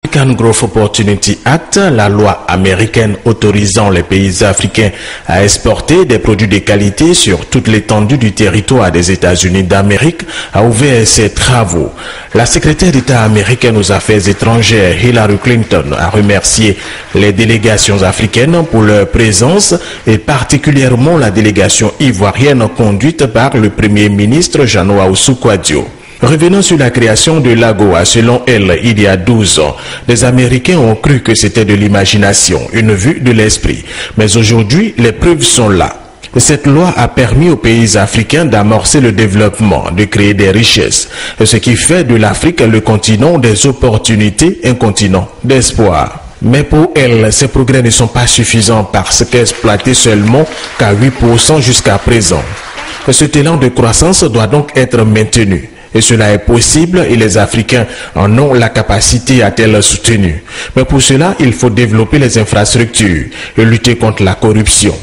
African Growth Opportunity Act, la loi américaine autorisant les pays africains à exporter des produits de qualité sur toute l'étendue du territoire des États-Unis d'Amérique, a ouvert ses travaux. La secrétaire d'État américaine aux Affaires étrangères, Hillary Clinton, a remercié les délégations africaines pour leur présence et particulièrement la délégation ivoirienne conduite par le Premier ministre Jean-Noël Oussou-Kouadio. Revenant sur la création de l'AGOA, selon elle, il y a 12 ans, les Américains ont cru que c'était de l'imagination, une vue de l'esprit. Mais aujourd'hui, les preuves sont là. Cette loi a permis aux pays africains d'amorcer le développement, de créer des richesses, ce qui fait de l'Afrique le continent des opportunités, un continent d'espoir. Mais pour elle, ces progrès ne sont pas suffisants parce qu'exploités seulement qu'à 8% jusqu'à présent. Cet élan de croissance doit donc être maintenu. Et cela est possible et les Africains en ont la capacité à-t-elle soutenue. Mais pour cela, il faut développer les infrastructures et lutter contre la corruption.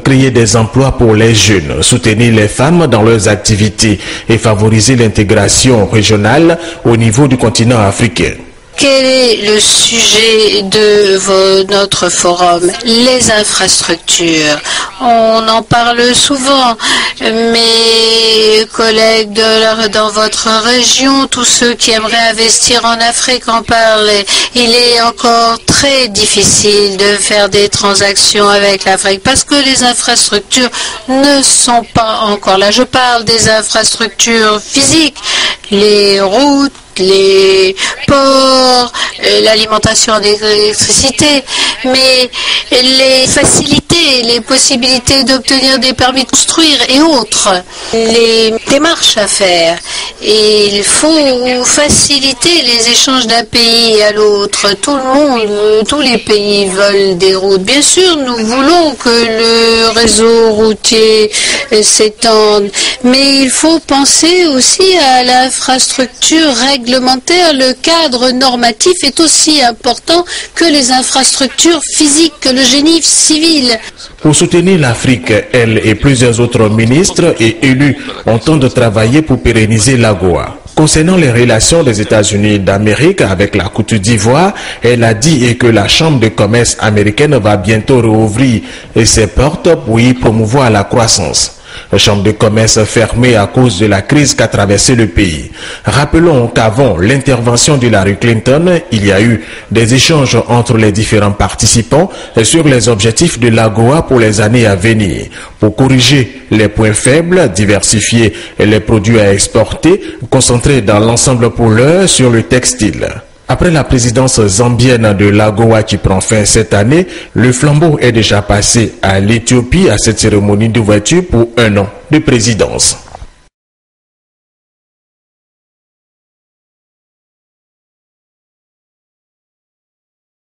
Créer des emplois pour les jeunes, soutenir les femmes dans leurs activités et favoriser l'intégration régionale au niveau du continent africain. Quel est le sujet de notre forum? Les infrastructures. On en parle souvent. Mes collègues dans votre région, tous ceux qui aimeraient investir en Afrique en parlent. Il est encore très difficile de faire des transactions avec l'Afrique parce que les infrastructures ne sont pas encore là. Je parle des infrastructures physiques, les routes, les ports, l'alimentation en électricité, mais les facilités, les possibilités d'obtenir des permis de construire et autres, les démarches à faire. Et il faut faciliter les échanges d'un pays à l'autre. Tout le monde, tous les pays veulent des routes. Bien sûr, nous voulons que le réseau routier s'étende, mais il faut penser aussi à l'infrastructure réglementaire. Le cadre normatif est aussi important que les infrastructures physiques, que le génie civil. Pour soutenir l'Afrique, elle et plusieurs autres ministres et élus entendent travailler pour pérenniser l'AGOA. Concernant les relations des États-Unis d'Amérique avec la Côte d'Ivoire, elle a dit que la Chambre de commerce américaine va bientôt rouvrir ses portes pour y promouvoir la croissance. La chambre de commerce fermée à cause de la crise qu'a traversé le pays. Rappelons qu'avant l'intervention d'Hillary Clinton, il y a eu des échanges entre les différents participants sur les objectifs de l'AGOA pour les années à venir. Pour corriger les points faibles, diversifier les produits à exporter, concentrer dans l'ensemble pour l'heure sur le textile. Après la présidence zambienne de l'AGOA qui prend fin cette année, le flambeau est déjà passé à l'Éthiopie à cette cérémonie d'ouverture pour 1 an de présidence.